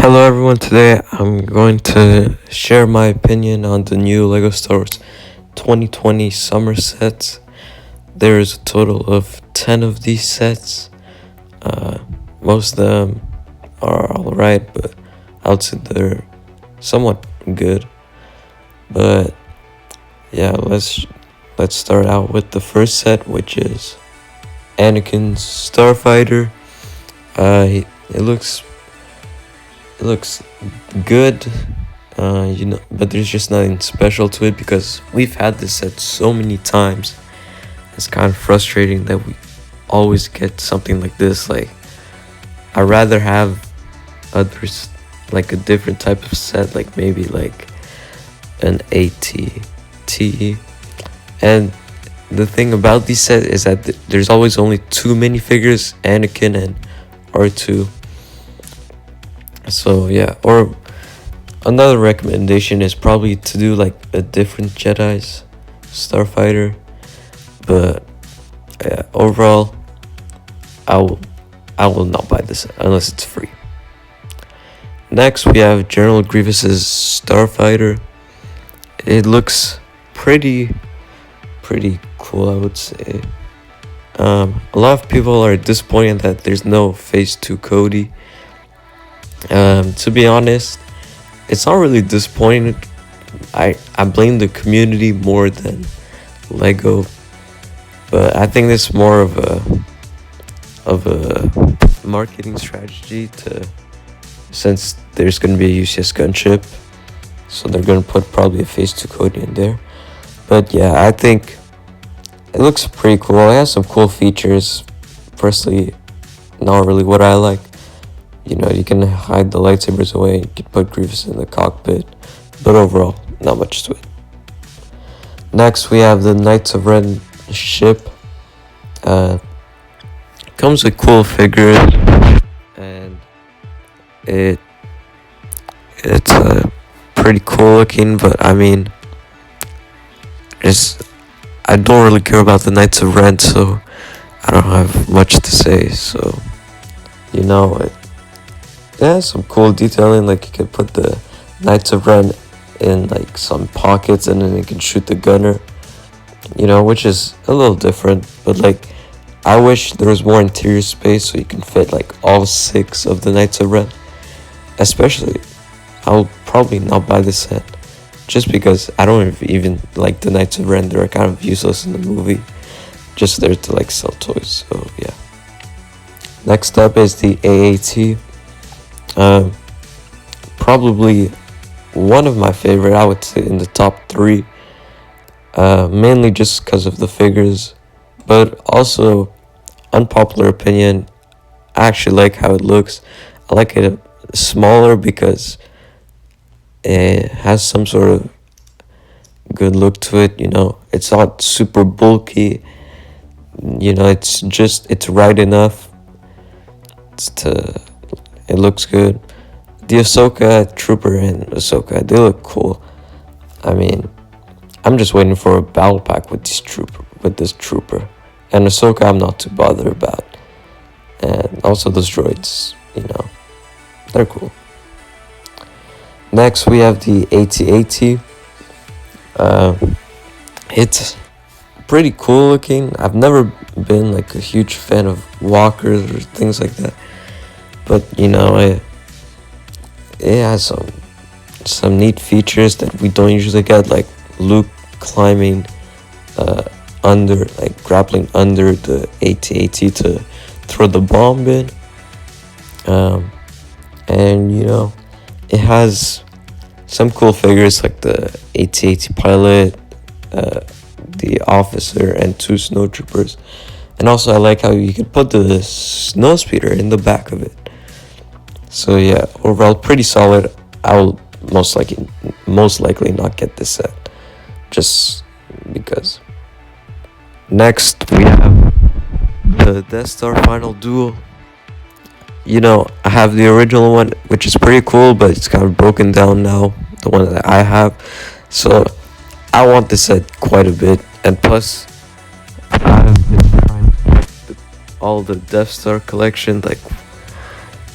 Hello everyone, today I'm going to share my opinion on the new LEGO Star Wars 2020 summer sets. There is a total of 10 of these sets. Most of them are alright, but I would say they're somewhat good. But yeah, let's start out with the first set, which is Anakin's Starfighter. It looks good, but there's just nothing special to it because we've had this set so many times. It's kind of frustrating that we always get something like this. Like, I'd rather have others, like a different type of set, like maybe like an AT-T. And the thing about these sets is that there's always only two minifigures, Anakin and R2. So yeah, or another recommendation is probably to do like a different Jedi's Starfighter. But yeah, overall, I will not buy this unless it's free. Next, we have General Grievous's Starfighter. It looks pretty cool, I would say. A lot of people are disappointed that there's no Phase 2 Cody. To be honest, it's not really disappointing. I blame the community more than Lego, but I think it's more of a marketing strategy since there's gonna be a UCS gunship, so they're gonna put probably a Phase 2 Cody in there. But yeah, I think it looks pretty cool. It has some cool features. Firstly, not really what I like. You can hide the lightsabers away, you can put Grievous in the cockpit, but overall, not much to it. Next, we have the Knights of Ren ship. Comes with cool figures, and it's pretty cool looking, but I mean, I don't really care about the Knights of Ren, so I don't have much to say, so it has some cool detailing, like you can put the Knights of Ren in like some pockets and then you can shoot the gunner, which is a little different, but like I wish there was more interior space so you can fit like all 6 of the Knights of Ren. Especially, I'll probably not buy this set just because I don't even like the Knights of Ren. They're kind of useless in the movie, just there to like sell toys, so yeah. Next up is the AAT. Probably one of my favorite, I would say in the top 3, mainly just because of the figures, but also, unpopular opinion, I actually like how it looks. I like it smaller because it has some sort of good look to it. It's not super bulky, it's right enough it looks good. The Ahsoka Trooper and Ahsoka, they look cool. I mean, I'm just waiting for a battle pack with this trooper. And Ahsoka, I'm not too bothered about. And also those droids, they're cool. Next, we have the AT-AT. It's pretty cool looking. I've never been like a huge fan of walkers or things like that. But, it has some neat features that we don't usually get, like Luke climbing grappling under the AT-AT to throw the bomb in. And it has some cool figures like the AT-AT pilot, the officer, and 2 snowtroopers. And also I like how you can put the snow speeder in the back of it. So yeah, overall pretty solid. I will most likely not get this set, just because. Next, we have the Death Star Final Duel. I have the original one, which is pretty cool, but it's kind of broken down now, the one that I have. So I want this set quite a bit, and plus, I've been trying to collect all the Death Star collection, like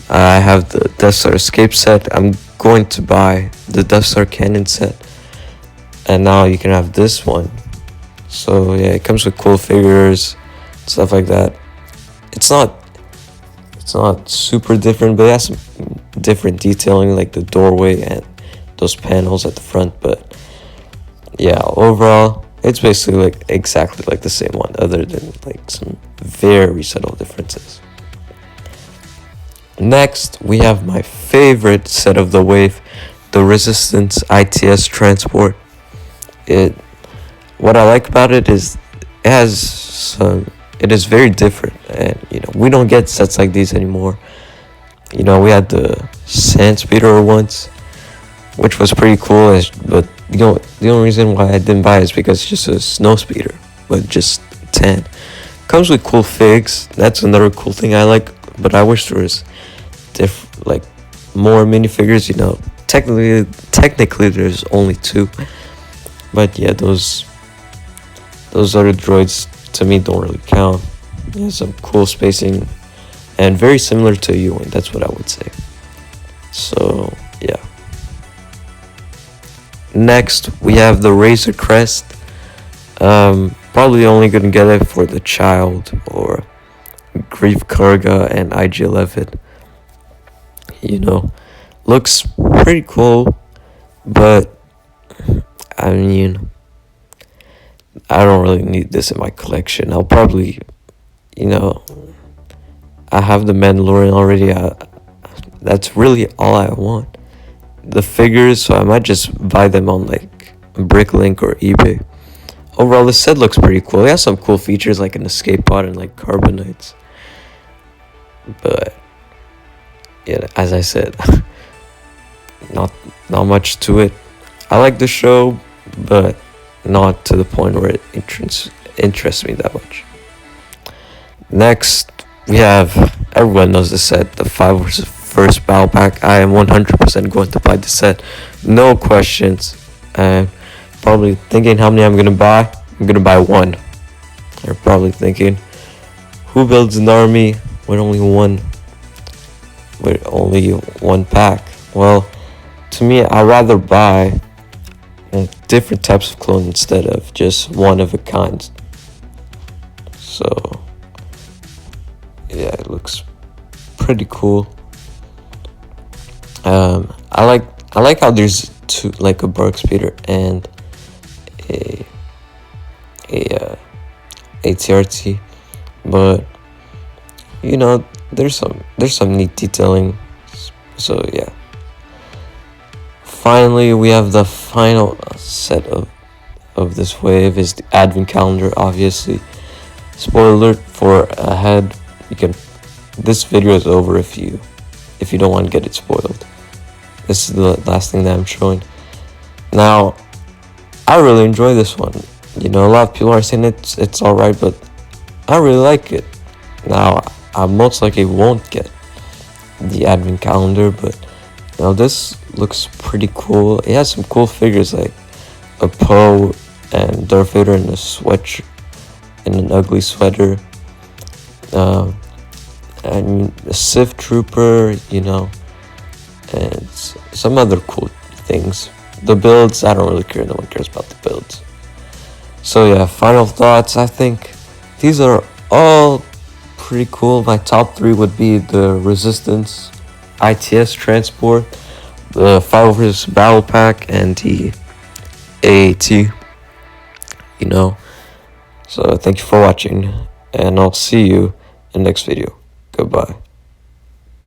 I have the Death Star Escape set. I'm going to buy the Death Star Cannon set. And now you can have this one. So yeah, it comes with cool figures, stuff like that. It's not super different, but it has some different detailing, like the doorway and those panels at the front. But yeah, overall, it's basically like exactly like the same one, other than like some very subtle differences. Next, we have my favorite set of the wave, the Resistance ITS Transport. What I like about it is it is very different, and we don't get sets like these anymore. We had the Sand Speeder once, which was pretty cool, but the only reason why I didn't buy it is because it's just a snow speeder, but just tan. Comes with cool figs. That's another cool thing I like, but I wish there was like more minifigures. Technically there's only 2, but yeah, those other droids to me don't really count. Some cool spacing and very similar to you, and that's what I would say. So yeah. Next, we have the Razor Crest. Probably only gonna get it for the Child or Grief Karga and IG-11. Looks pretty cool, but I mean, I don't really need this in my collection. I'll probably, I have the Mandalorian already. That's really all I want. The figures, so I might just buy them on like Bricklink or eBay. Overall, this set looks pretty cool. It has some cool features like an escape pod and like carbonites. But yeah, as I said, not much to it. I like the show, but not to the point where it interests me that much. Next, we have, everyone knows the set, the 5 Battle Pack. I am 100% going to buy the set, no questions. Probably thinking how many I'm gonna buy. I'm gonna buy 1. You're probably thinking, who builds an army with only one pack? Well, to me, I'd rather buy different types of clones instead of just one of a kind. So yeah, it looks pretty cool. I like how there's 2, like a Bark Speeder and a TRT, but there's some neat detailing. So yeah. Finally, we have the final set of this wave is the Advent Calendar. Obviously, spoiler alert for ahead. This video is over if you don't want to get it spoiled. This is the last thing that I'm showing. Now, I really enjoy this one. A lot of people are saying it's alright, but I really like it. Now, I most likely won't get the Advent Calendar, but this looks pretty cool. It has some cool figures like a Poe and Darth Vader in an ugly sweater. And a Sith Trooper, and some other cool things. The builds, I don't really care. No one cares about the builds. So yeah, final thoughts. I think these are all pretty cool. My top 3 would be the Resistance ITS Transport, the 5 Battle Pack, and the AAT. So thank you for watching, and I'll see you in the next video. Goodbye.